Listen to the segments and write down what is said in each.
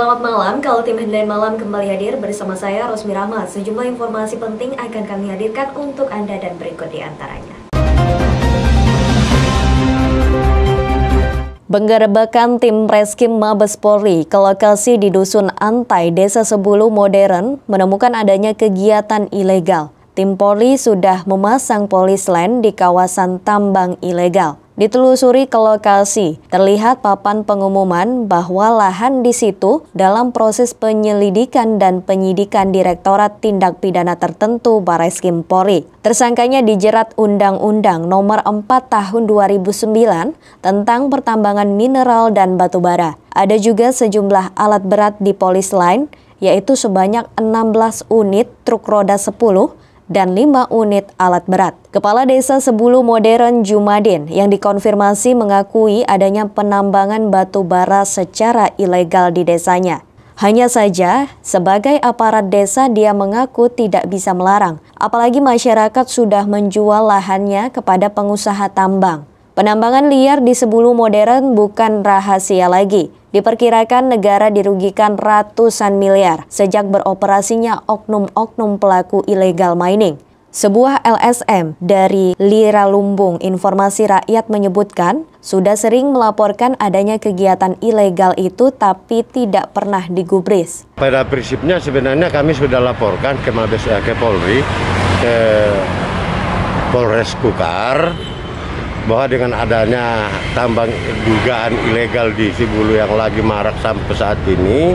Selamat malam, kalau tim Headline Malam kembali hadir bersama saya Rosmi Rahmat. Sejumlah informasi penting akan kami hadirkan untuk Anda dan berikut di antaranya. Penggerebekan tim Reskim Mabes Polri ke lokasi di Dusun Antai, Desa Sebulu Modern menemukan adanya kegiatan ilegal. Tim Polri sudah memasang polis lain di kawasan tambang ilegal. Ditelusuri ke lokasi, terlihat papan pengumuman bahwa lahan di situ dalam proses penyelidikan dan penyidikan Direktorat Tindak Pidana Tertentu Barreskrim Polri. Tersangkanya dijerat Undang-Undang Nomor 4 Tahun 2009 tentang pertambangan mineral dan batubara. Ada juga sejumlah alat berat di polis lain, yaitu sebanyak 16 unit truk roda 10 dan 5 unit alat berat. Kepala Desa Sebulu Modern Jumadin yang dikonfirmasi mengakui adanya penambangan batu bara secara ilegal di desanya. Hanya saja, sebagai aparat desa dia mengaku tidak bisa melarang, apalagi masyarakat sudah menjual lahannya kepada pengusaha tambang. Penambangan liar di Sebulu Modern bukan rahasia lagi. Diperkirakan negara dirugikan ratusan miliar sejak beroperasinya oknum-oknum pelaku illegal mining. Sebuah LSM dari Lira Lumbung Informasi Rakyat menyebutkan sudah sering melaporkan adanya kegiatan ilegal itu tapi tidak pernah digubris. Pada prinsipnya sebenarnya kami sudah laporkan ke Mabes ke Polri, ke Polres Kukar, bahwa dengan adanya tambang dugaan ilegal di Sebulu yang lagi marak sampai saat ini,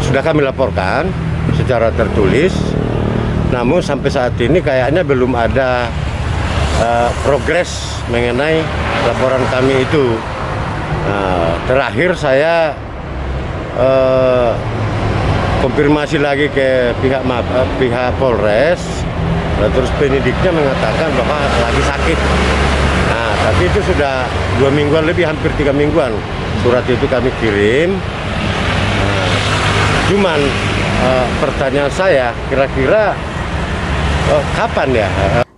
sudah kami laporkan secara tertulis. Namun sampai saat ini kayaknya belum ada progres mengenai laporan kami itu. Terakhir saya konfirmasi lagi ke pihak Polres, terus penyidiknya mengatakan bahwa lagi sakit. Nah, tapi itu sudah 2 mingguan lebih, hampir 3 mingguan surat itu kami kirim. Cuman pertanyaan saya, kira-kira kapan ya?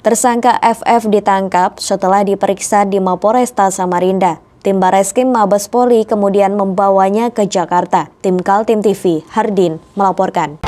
Tersangka FF ditangkap setelah diperiksa di Mapolresta Samarinda. Tim Barreskrim Mabes Polri kemudian membawanya ke Jakarta. Tim Kaltim TV, Hardin melaporkan.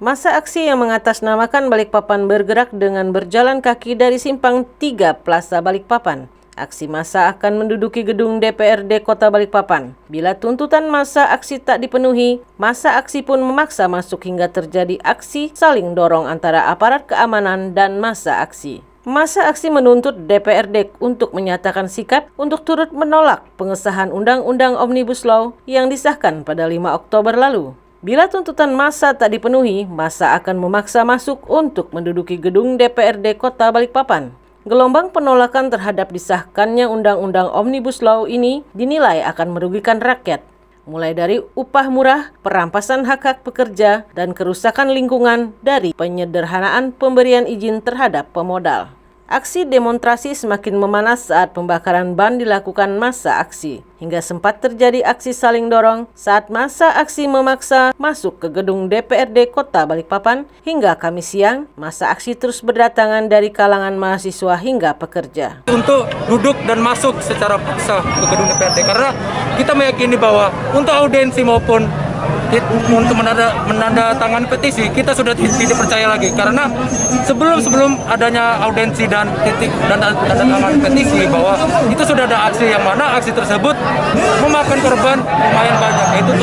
Masa aksi yang mengatasnamakan Balikpapan bergerak dengan berjalan kaki dari Simpang 3 Plaza Balikpapan. Aksi massa akan menduduki gedung DPRD Kota Balikpapan. Bila tuntutan massa aksi tak dipenuhi, massa aksi pun memaksa masuk hingga terjadi aksi saling dorong antara aparat keamanan dan massa aksi. Massa aksi menuntut DPRD untuk menyatakan sikap untuk turut menolak pengesahan Undang-Undang Omnibus Law yang disahkan pada 5 Oktober lalu. Bila tuntutan massa tak dipenuhi, massa akan memaksa masuk untuk menduduki gedung DPRD Kota Balikpapan. Gelombang penolakan terhadap disahkannya Undang-Undang Omnibus Law ini dinilai akan merugikan rakyat, mulai dari upah murah, perampasan hak-hak pekerja, dan kerusakan lingkungan dari penyederhanaan pemberian izin terhadap pemodal. Aksi demonstrasi semakin memanas saat pembakaran ban dilakukan massa aksi. Hingga sempat terjadi aksi saling dorong saat massa aksi memaksa masuk ke gedung DPRD Kota Balikpapan. Hingga Kamis siang, massa aksi terus berdatangan dari kalangan mahasiswa hingga pekerja. Untuk duduk dan masuk secara paksa ke gedung DPRD. Karena kita meyakini bahwa untuk audiensi maupun untuk menandatangani petisi, kita sudah tidak percaya lagi karena sebelum adanya audensi dan tanda tangan petisi bahwa itu sudah ada aksi yang mana aksi tersebut memakan korban lumayan banyak, yaitu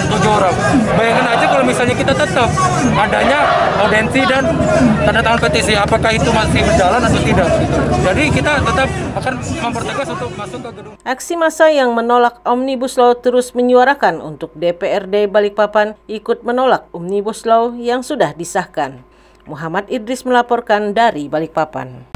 7 orang. Bayangkan aja kalau misalnya kita tetap adanya audensi dan tanda tangan petisi, apakah itu masih berjalan atau tidak? Jadi kita tetap akan mempertegas untuk masuk ke gedung. Aksi massa yang menolak Omnibus Law terus menyuarakan untuk DPRD Balikpapan ikut menolak Omnibus Law yang sudah disahkan. Muhammad Idris melaporkan dari Balikpapan.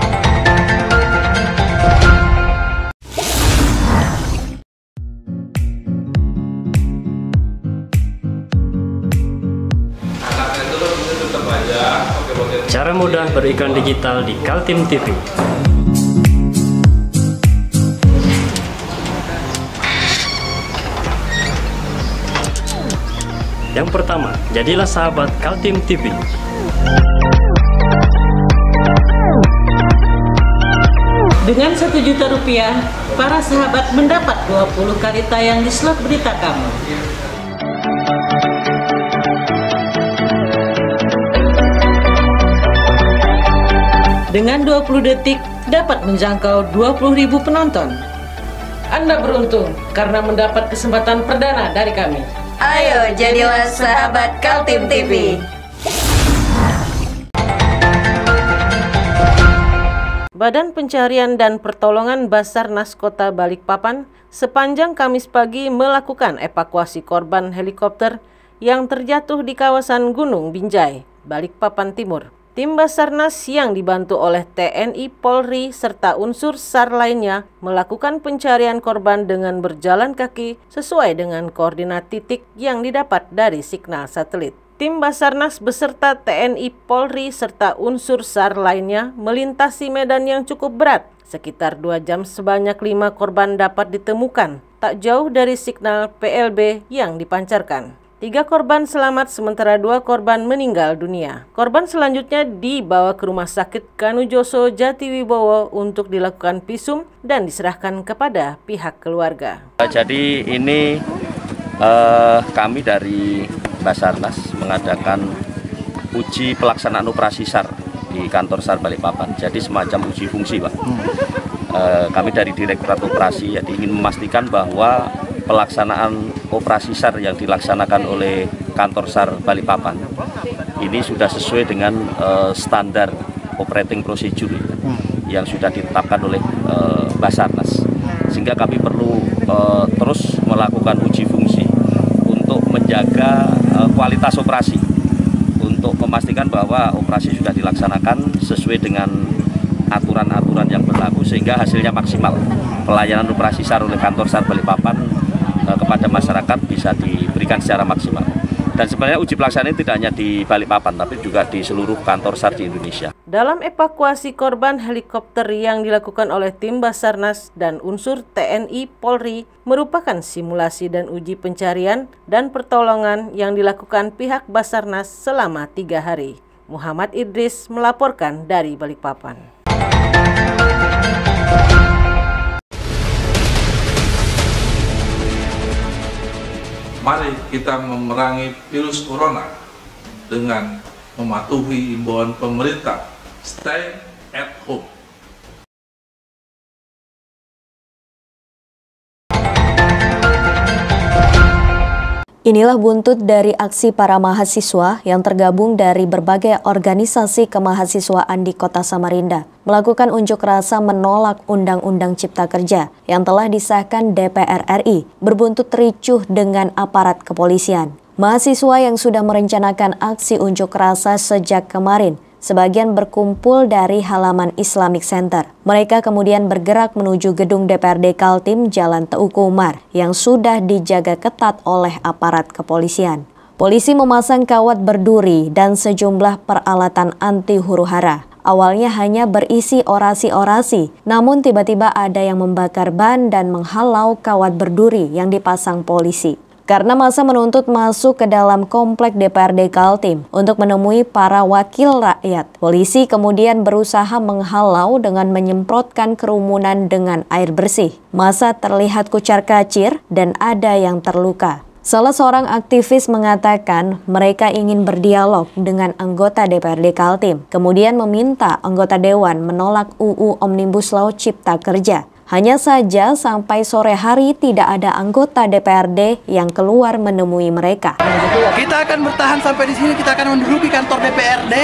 Cara mudah beriklan digital di Kaltim TV. Yang pertama, jadilah sahabat Kaltim TV. Dengan Rp1.000.000, para sahabat mendapat 20 kali tayang di slot berita kamu. Dengan 20 detik dapat menjangkau 20.000 penonton. Anda beruntung karena mendapat kesempatan perdana dari kami. Ayo jadilah sahabat Kaltim TV. Badan Pencarian dan Pertolongan Basarnas Kota Balikpapan sepanjang Kamis pagi melakukan evakuasi korban helikopter yang terjatuh di kawasan Gunung Binjai, Balikpapan Timur. Tim Basarnas yang dibantu oleh TNI, Polri, serta unsur SAR lainnya melakukan pencarian korban dengan berjalan kaki sesuai dengan koordinat titik yang didapat dari signal satelit. Tim Basarnas beserta TNI, Polri, serta unsur SAR lainnya melintasi medan yang cukup berat. Sekitar 2 jam sebanyak 5 korban dapat ditemukan, tak jauh dari signal PLB yang dipancarkan. 3 korban selamat sementara 2 korban meninggal dunia. Korban selanjutnya dibawa ke Rumah Sakit Kanujoso Jatiwibowo untuk dilakukan visum dan diserahkan kepada pihak keluarga. Jadi ini kami dari Basarnas mengadakan uji pelaksanaan operasi SAR di kantor SAR Balikpapan. Jadi semacam uji fungsi, Pak. Kami dari Direktorat Operasi jadi ingin memastikan bahwa pelaksanaan operasi SAR yang dilaksanakan oleh kantor SAR Balikpapan ini sudah sesuai dengan standar operating procedure yang sudah ditetapkan oleh Basarnas, sehingga kami perlu terus melakukan uji fungsi untuk menjaga kualitas operasi, untuk memastikan bahwa operasi sudah dilaksanakan sesuai dengan aturan-aturan yang berlaku sehingga hasilnya maksimal. Pelayanan operasi SAR oleh kantor SAR Balikpapan kepada masyarakat bisa diberikan secara maksimal. Dan sebenarnya uji pelaksanaan tidak hanya di Balikpapan, tapi juga di seluruh kantor SAR di Indonesia. Dalam evakuasi korban helikopter yang dilakukan oleh tim Basarnas dan unsur TNI Polri merupakan simulasi dan uji pencarian dan pertolongan yang dilakukan pihak Basarnas selama 3 hari. Muhammad Idris melaporkan dari Balikpapan. Mari kita memerangi virus corona dengan mematuhi imbauan pemerintah. Stay at home. Inilah buntut dari aksi para mahasiswa yang tergabung dari berbagai organisasi kemahasiswaan di Kota Samarinda melakukan unjuk rasa menolak Undang-Undang Cipta Kerja yang telah disahkan DPR RI, berbuntut ricuh dengan aparat kepolisian. Mahasiswa yang sudah merencanakan aksi unjuk rasa sejak kemarin sebagian berkumpul dari halaman Islamic Center. Mereka kemudian bergerak menuju gedung DPRD Kaltim Jalan Teuku Umar yang sudah dijaga ketat oleh aparat kepolisian. Polisi memasang kawat berduri dan sejumlah peralatan anti huru-hara. Awalnya hanya berisi orasi-orasi, namun tiba-tiba ada yang membakar ban dan menghalau kawat berduri yang dipasang polisi. Karena masa menuntut masuk ke dalam komplek DPRD Kaltim untuk menemui para wakil rakyat, polisi kemudian berusaha menghalau dengan menyemprotkan kerumunan dengan air bersih. Masa terlihat kucar-kacir dan ada yang terluka. Salah seorang aktivis mengatakan mereka ingin berdialog dengan anggota DPRD Kaltim, kemudian meminta anggota Dewan menolak UU Omnibus Law Cipta Kerja. Hanya saja sampai sore hari tidak ada anggota DPRD yang keluar menemui mereka. Kita akan bertahan sampai di sini, kita akan menduduki kantor DPRD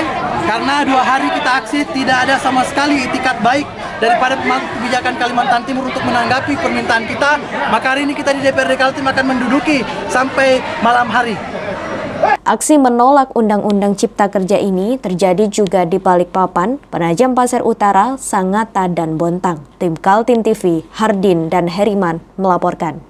karena 2 hari kita aksi tidak ada sama sekali itikat baik daripada pemangku kebijakan Kalimantan Timur untuk menanggapi permintaan kita. Maka hari ini kita di DPRD Kaltim akan menduduki sampai malam hari. Aksi menolak Undang-Undang Cipta Kerja ini terjadi juga di Balikpapan, Penajam Pasir Utara, Sangatta, dan Bontang. Tim Kaltim TV, Hardin dan Heriman melaporkan.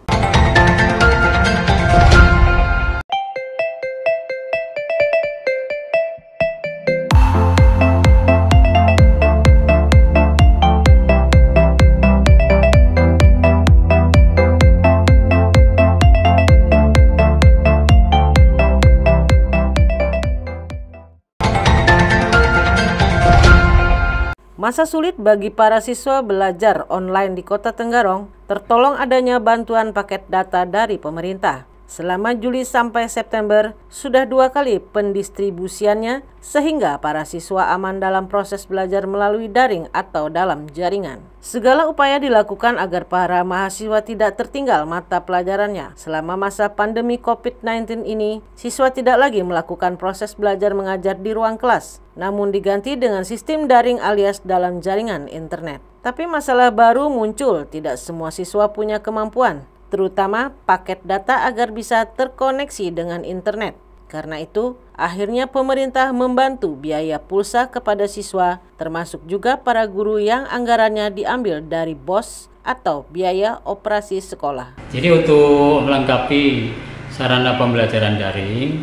Masa sulit bagi para siswa belajar online di Kota Tenggarong tertolong adanya bantuan paket data dari pemerintah. Selama Juli sampai September, sudah 2 kali pendistribusiannya sehingga para siswa aman dalam proses belajar melalui daring atau dalam jaringan. Segala upaya dilakukan agar para mahasiswa tidak tertinggal mata pelajarannya. Selama masa pandemi COVID-19 ini, siswa tidak lagi melakukan proses belajar mengajar di ruang kelas, namun diganti dengan sistem daring alias dalam jaringan internet. Tapi masalah baru muncul, tidak semua siswa punya kemampuan, terutama paket data agar bisa terkoneksi dengan internet. Karena itu, akhirnya pemerintah membantu biaya pulsa kepada siswa, termasuk juga para guru yang anggarannya diambil dari BOS atau biaya operasi sekolah. Jadi untuk melengkapi sarana pembelajaran daring,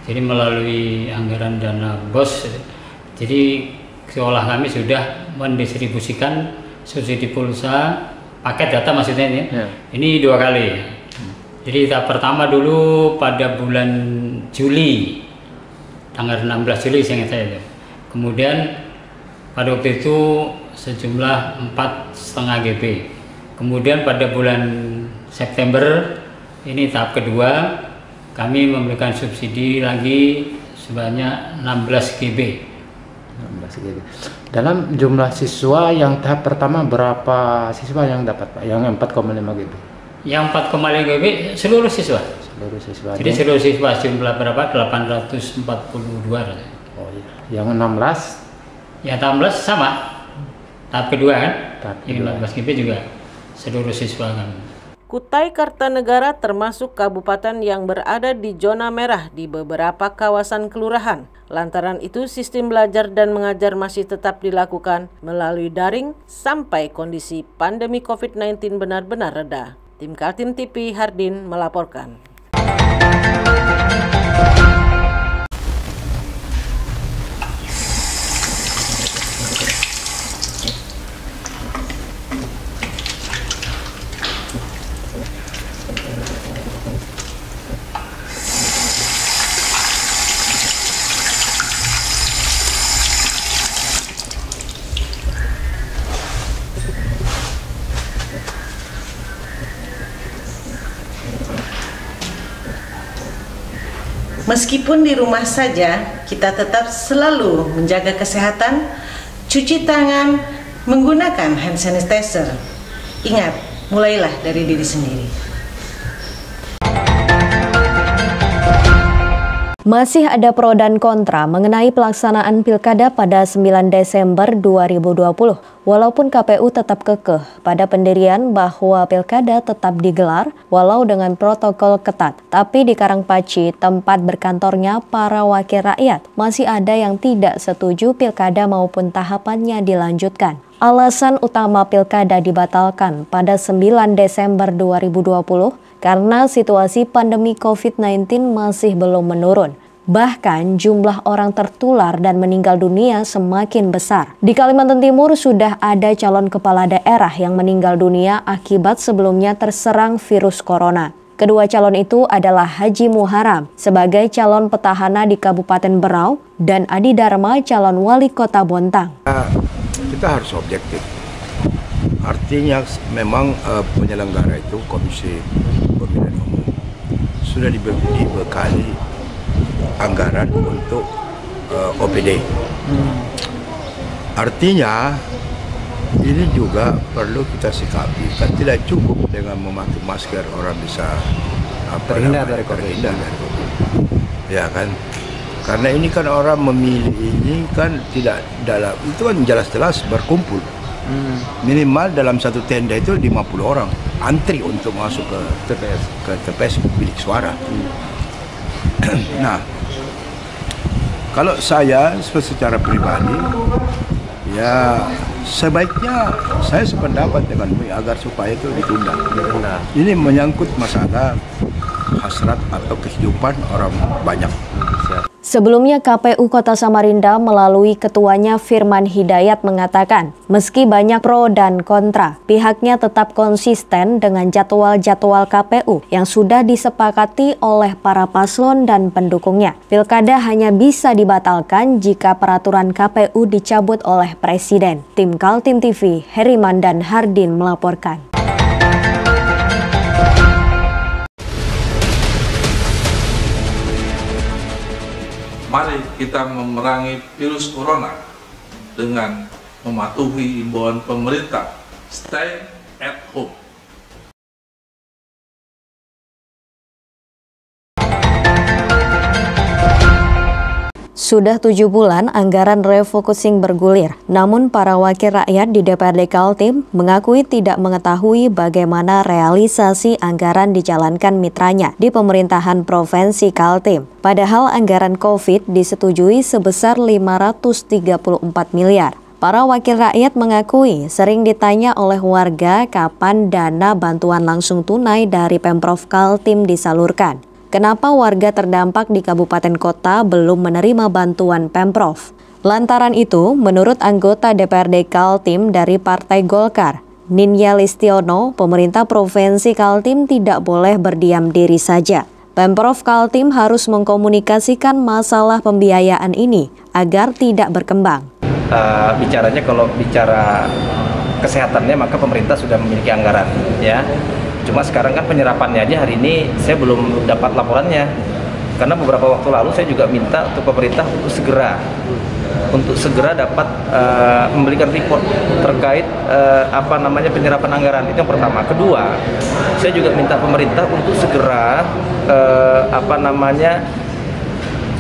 jadi melalui anggaran dana BOS, jadi sekolah kami sudah mendistribusikan subsidi pulsa paket data maksudnya ini. Ya. Ini 2 kali. Jadi tahap pertama dulu pada bulan Juli, tanggal 16 Juli saya ingat saya. Kemudian pada waktu itu sejumlah 4,5 GB. Kemudian pada bulan September ini tahap kedua, kami memberikan subsidi lagi sebanyak 16 GB. 16 GB. Dalam jumlah siswa yang tahap pertama berapa siswa yang dapat Pak? Yang 4,5 GB? Yang 4,5 GB seluruh siswa. Seluruh siswa. Jadi seluruh siswa jumlah berapa? 842. Oh iya. Yang 16? Yang 16 sama. Tahap kedua kan? Tahap yang 16 GB juga seluruh siswa kami. Kutai Kartanegara termasuk kabupaten yang berada di zona merah di beberapa kawasan kelurahan. Lantaran itu sistem belajar dan mengajar masih tetap dilakukan melalui daring sampai kondisi pandemi COVID-19 benar-benar reda. Tim Kaltim TV Hardin melaporkan. Meskipun di rumah saja, kita tetap selalu menjaga kesehatan, cuci tangan, menggunakan hand sanitizer. Ingat, mulailah dari diri sendiri. Masih ada pro dan kontra mengenai pelaksanaan pilkada pada 9 Desember 2020. Walaupun KPU tetap kekeh pada pendirian bahwa pilkada tetap digelar walau dengan protokol ketat. Tapi di Karangpaci, tempat berkantornya para wakil rakyat, masih ada yang tidak setuju pilkada maupun tahapannya dilanjutkan. Alasan utama pilkada dibatalkan pada 9 Desember 2020 karena situasi pandemi COVID-19 masih belum menurun. Bahkan jumlah orang tertular dan meninggal dunia semakin besar. Di Kalimantan Timur sudah ada calon kepala daerah yang meninggal dunia akibat sebelumnya terserang virus corona. Kedua calon itu adalah Haji Muharam sebagai calon petahana di Kabupaten Berau dan Adi Dharma calon wali kota Bontang. Kita harus objektif. Artinya memang penyelenggara itu Komisi Pemilihan Umum sudah sudah dibekali anggaran untuk OPD. Artinya ini juga perlu kita sikapi, kan tidak cukup dengan memakai masker orang bisa terhindar dari COVID. Ya kan, karena ini kan orang memilih ini kan tidak dalam, itu kan jelas-jelas berkumpul. Minimal dalam satu tenda itu 50 orang antri untuk masuk ke TPS bilik suara. Nah, kalau saya secara pribadi, ya sebaiknya saya sependapat dengan MUI agar supaya itu ditunda. Ini menyangkut masalah hasrat atau kehidupan orang banyak. Sebelumnya KPU Kota Samarinda melalui ketuanya Firman Hidayat mengatakan, meski banyak pro dan kontra, pihaknya tetap konsisten dengan jadwal-jadwal KPU yang sudah disepakati oleh para paslon dan pendukungnya. Pilkada hanya bisa dibatalkan jika peraturan KPU dicabut oleh Presiden. Tim Kaltim TV, Heriman dan Hardin melaporkan. Mari kita memerangi virus corona dengan mematuhi imbauan pemerintah, stay at home. Sudah 7 bulan anggaran refocusing bergulir, namun para wakil rakyat di DPRD Kaltim mengakui tidak mengetahui bagaimana realisasi anggaran dijalankan mitranya di pemerintahan Provinsi Kaltim. Padahal anggaran COVID disetujui sebesar 534 miliar. Para wakil rakyat mengakui sering ditanya oleh warga kapan dana bantuan langsung tunai dari Pemprov Kaltim disalurkan. Kenapa warga terdampak di kabupaten kota belum menerima bantuan Pemprov? Lantaran itu, menurut anggota DPRD Kaltim dari Partai Golkar, Ninja Listiono, pemerintah Provinsi Kaltim tidak boleh berdiam diri saja. Pemprov Kaltim harus mengkomunikasikan masalah pembiayaan ini agar tidak berkembang. Bicaranya kalau bicara kesehatannya maka pemerintah sudah memiliki anggaran, ya. Cuma sekarang kan penyerapannya aja hari ini saya belum dapat laporannya. Karena beberapa waktu lalu saya juga minta untuk pemerintah untuk segera dapat memberikan report terkait penyerapan anggaran. Itu yang pertama. Kedua, saya juga minta pemerintah untuk segera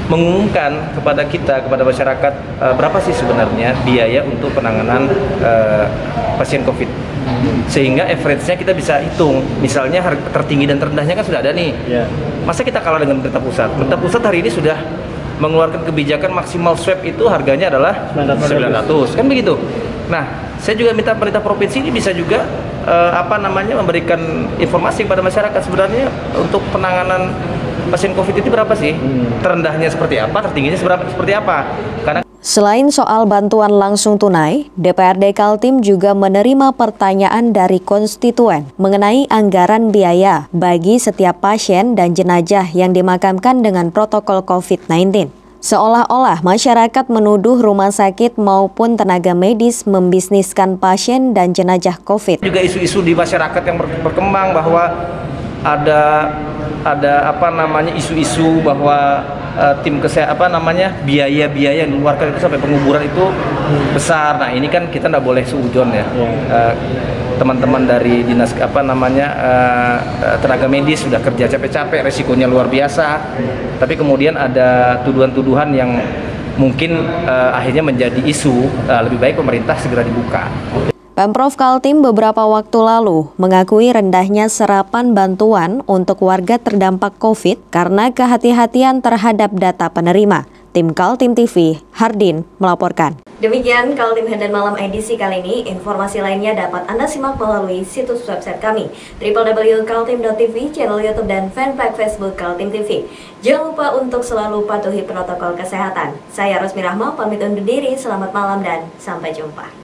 mengumumkan kepada kita, kepada masyarakat berapa sih sebenarnya biaya untuk penanganan pasien COVID. Sehingga average-nya kita bisa hitung. Misalnya harga tertinggi dan terendahnya kan sudah ada nih. Masa kita kalah dengan pemerintah pusat? Pemerintah pusat hari ini sudah mengeluarkan kebijakan maksimal swab itu harganya adalah 900. Kan begitu. Nah, saya juga minta pemerintah provinsi ini bisa juga memberikan informasi kepada masyarakat sebenarnya untuk penanganan pasien COVID itu berapa sih? Terendahnya seperti apa, tertingginya seperti apa? Karena selain soal bantuan langsung tunai, DPRD Kaltim juga menerima pertanyaan dari konstituen mengenai anggaran biaya bagi setiap pasien dan jenazah yang dimakamkan dengan protokol COVID-19. Seolah-olah masyarakat menuduh rumah sakit maupun tenaga medis membisniskan pasien dan jenazah COVID. Juga isu-isu di masyarakat yang berkembang bahwa ada isu-isu bahwa tim kesehatan biaya-biaya yang dikeluarkan itu sampai penguburan itu besar. Nah, ini kan kita nggak boleh suudzon ya. Teman-teman dari dinas tenaga medis sudah kerja capek-capek, resikonya luar biasa. Tapi kemudian ada tuduhan-tuduhan yang mungkin akhirnya menjadi isu. Lebih baik pemerintah segera dibuka. Pemprov Kaltim beberapa waktu lalu mengakui rendahnya serapan bantuan untuk warga terdampak COVID karena kehati-hatian terhadap data penerima. Tim Kaltim TV, Hardin melaporkan. Demikian Kaltim Headline Malam edisi kali ini. Informasi lainnya dapat Anda simak melalui situs website kami www.kaltim.tv, channel YouTube dan fanpage Facebook Kaltim TV. Jangan lupa untuk selalu patuhi protokol kesehatan. Saya Rosmi Rahma pamit undur diri. Selamat malam dan sampai jumpa.